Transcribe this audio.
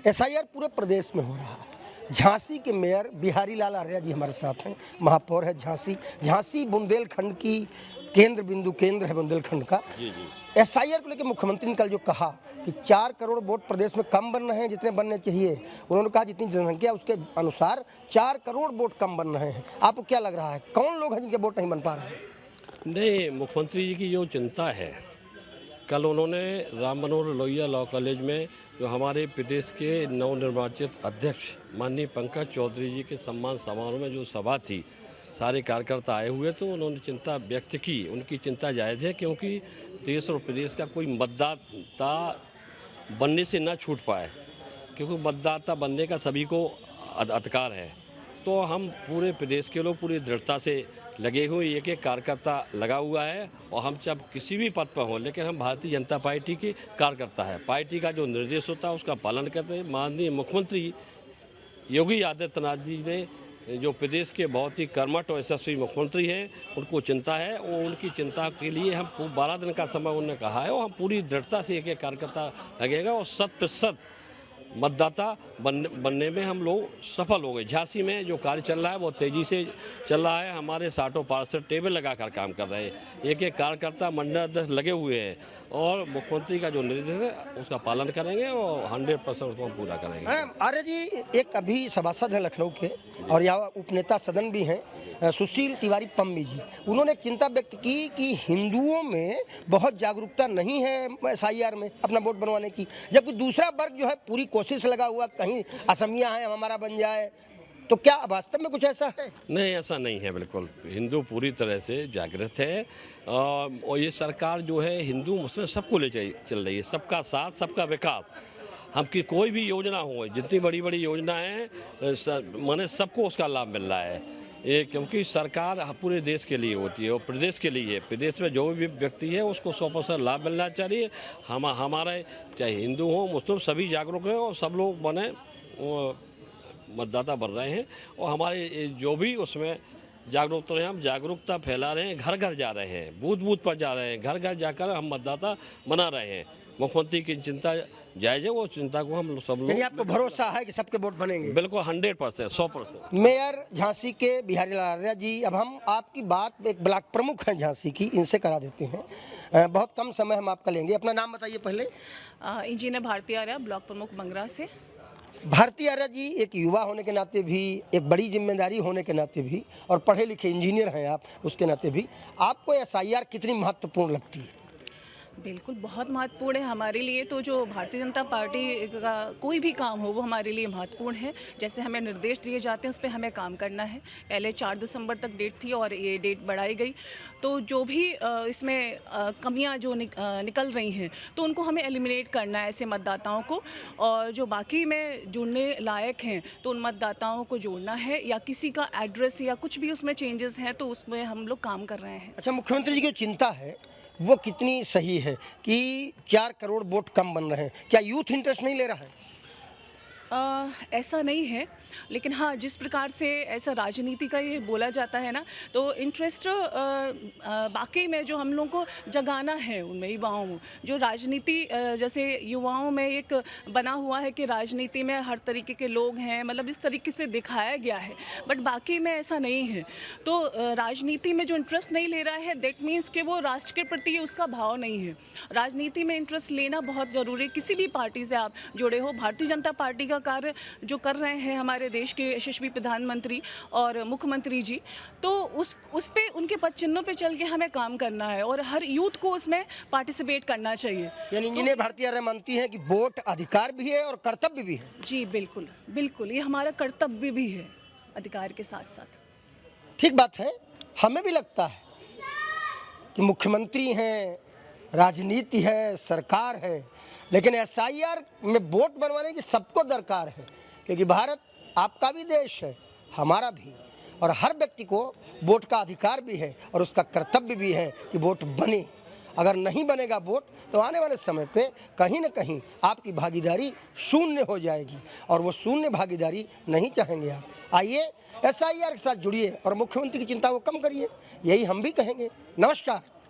SIR पूरे प्रदेश में हो रहा है। झांसी के मेयर बिहारी लाल आर्या जी हमारे साथ हैं, महापौर है झांसी। झांसी बुंदेलखंड की केंद्र है बुंदेलखंड का। एसआईआर को लेकर मुख्यमंत्री ने कल जो कहा कि 4 करोड़ वोट प्रदेश में कम बन रहे हैं जितने बनने चाहिए, उन्होंने कहा जितनी जनसंख्या उसके अनुसार 4 करोड़ वोट कम बन रहे हैं। आपको क्या लग रहा है, कौन लोग हैं जिनके वोट नहीं बन पा रहे हैं? नहीं, मुख्यमंत्री जी की जो चिंता है, कल उन्होंने राम मनोहर लोहिया लॉ कॉलेज में जो हमारे प्रदेश के नवनिर्वाचित अध्यक्ष माननीय पंकज चौधरी जी के सम्मान समारोह में जो सभा थी, सारे कार्यकर्ता आए हुए, तो उन्होंने चिंता व्यक्त की। उनकी चिंता जायज़ है, क्योंकि देश और प्रदेश का कोई मतदाता बनने से ना छूट पाए, क्योंकि मतदाता बनने का सभी को अधिकार है। तो हम पूरे प्रदेश के लोग पूरी दृढ़ता से लगे हुए, एक एक कार्यकर्ता लगा हुआ है, और हम जब किसी भी पद पर हों, लेकिन हम भारतीय जनता पार्टी के कार्यकर्ता है। पार्टी का जो निर्देश होता है उसका पालन करते हैं। माननीय मुख्यमंत्री योगी आदित्यनाथ जी ने, जो प्रदेश के बहुत ही कर्मठ और यशस्वी मुख्यमंत्री हैं, उनको चिंता है, और उनकी चिंता के लिए हम 12 दिन का समय उन्होंने कहा है, और हम पूरी दृढ़ता से एक एक कार्यकर्ता लगेगा, और 100% मतदाता बनने में हम लोग सफल हो गए। झांसी में जो कार्य चल रहा है वो तेज़ी से चल रहा है। हमारे 60 पार्षद टेबल लगाकर काम कर रहे हैं, एक एक कार्यकर्ता मंडल अध्यक्ष लगे हुए हैं, और मुख्यमंत्री का जो निर्देश है उसका पालन करेंगे, और 100% उसको हम पूरा करेंगे। आर्य जी, एक अभी सभासद हैं लखनऊ के, और यहाँ उपनेता सदन भी हैं सुशील तिवारी पम्मी जी। उन्होंने एक चिंता व्यक्त की कि हिंदुओं में बहुत जागरूकता नहीं है एसआईआर में अपना वोट बनवाने की, जबकि दूसरा वर्ग जो है पूरी कोशिश लगा हुआ, कहीं असमिया है हमारा बन जाए। तो क्या वास्तव में कुछ ऐसा है? नहीं, ऐसा नहीं है। बिल्कुल हिंदू पूरी तरह से जागृत है, और ये सरकार जो है हिंदू मुस्लिम सबको ले चल रही है। सबका साथ, सबका विकास। हम की कोई भी योजना हो, जितनी बड़ी बड़ी योजना है, माने सबको उसका लाभ मिल रहा है। ये क्योंकि सरकार पूरे देश के लिए होती है और प्रदेश के लिए है। प्रदेश में जो भी व्यक्ति है उसको 100% लाभ मिलना चाहिए। हमारे चाहे हिंदू हो मुस्लिम सभी जागरूक हैं, और सब लोग बने मतदाता बन रहे हैं, और हमारे जो भी उसमें जागरूकता रहे, हम जागरूकता फैला रहे हैं, घर घर जा रहे हैं, बूथ बूथ पर जा रहे हैं, घर घर जाकर हम मतदाता बना रहे हैं। मुख्यमंत्री की चिंता जायज़ है, वो चिंता को हम सब लोग। आपको भरोसा है कि सबके वोट बनेंगे? बिल्कुल 100%, 100%। मेयर झांसी के बिहारी लाल आर्या जी, अब हम आपकी बात एक ब्लॉक प्रमुख हैं झांसी की, इनसे करा देते हैं। बहुत कम समय हम आपका लेंगे, अपना नाम बताइए पहले। इंजीनियर भारती आर्या, ब्लॉक प्रमुख बंगरा से। भारती आर्या जी, एक युवा होने के नाते भी, एक बड़ी जिम्मेदारी होने के नाते भी, और पढ़े लिखे इंजीनियर हैं आप उसके नाते भी, आपको एसआईआर कितनी महत्वपूर्ण लगती है? बिल्कुल बहुत महत्वपूर्ण है हमारे लिए। तो जो भारतीय जनता पार्टी का कोई भी काम हो वो हमारे लिए महत्वपूर्ण है। जैसे हमें निर्देश दिए जाते हैं उस पर हमें काम करना है। पहले 4 दिसंबर तक डेट थी और ये डेट बढ़ाई गई, तो जो भी इसमें कमियां जो निकल रही हैं तो उनको हमें एलिमिनेट करना है ऐसे मतदाताओं को, और जो बाकी में जुड़ने लायक हैं तो उन मतदाताओं को जोड़ना है, या किसी का एड्रेस या कुछ भी उसमें चेंजेस हैं तो उसमें हम लोग काम कर रहे हैं। अच्छा, मुख्यमंत्री जी की चिंता है वो कितनी सही है कि 4 करोड़ वोट कम बन रहे हैं? क्या यूथ इंटरेस्ट नहीं ले रहा है? ऐसा नहीं है, लेकिन हाँ, जिस प्रकार से ऐसा राजनीति का ये बोला जाता है ना, तो इंटरेस्ट बाकी में जो हम लोगों को जगाना है उनमें युवाओं में, जो राजनीति जैसे युवाओं में एक बना हुआ है कि राजनीति में हर तरीके के लोग हैं, मतलब इस तरीके से दिखाया गया है, बट बाकी में ऐसा नहीं है। तो राजनीति में जो इंटरेस्ट नहीं ले रहा है, दैट मीन्स कि वो राष्ट्र के प्रति उसका भाव नहीं है। राजनीति में इंटरेस्ट लेना बहुत ज़रूरी है। किसी भी पार्टी से आप जुड़े हो, भारतीय जनता पार्टी का कार्य जो कर रहे हैं हमारे देश के यशस्वी प्रधानमंत्री और मुख्यमंत्री जी, तो उस पे उनके पद चिन्हों पे चल के हमें काम करना है, और हर यूथ को उसमें पार्टिसिपेट करना चाहिए। यानी इंजीनियर भारती आर्या मानती हैं कि वोट अधिकार भी है और कर्तव्य भी है? जी बिल्कुल बिल्कुल, ये हमारा कर्तव्य भी है अधिकार के साथ साथ। ठीक बात है, हमें भी लगता है कि मुख्यमंत्री हैं, राजनीति है, सरकार है, लेकिन एसआईआर में वोट बनवाने की सबको दरकार है, क्योंकि भारत आपका भी देश है, हमारा भी, और हर व्यक्ति को वोट का अधिकार भी है और उसका कर्तव्य भी है कि वोट बने। अगर नहीं बनेगा वोट तो आने वाले समय पे कहीं ना कहीं आपकी भागीदारी शून्य हो जाएगी, और वो शून्य भागीदारी नहीं चाहेंगे आप। आइए एसआईआर के साथ जुड़िए और मुख्यमंत्री की चिंता को कम करिए, यही हम भी कहेंगे। नमस्कार।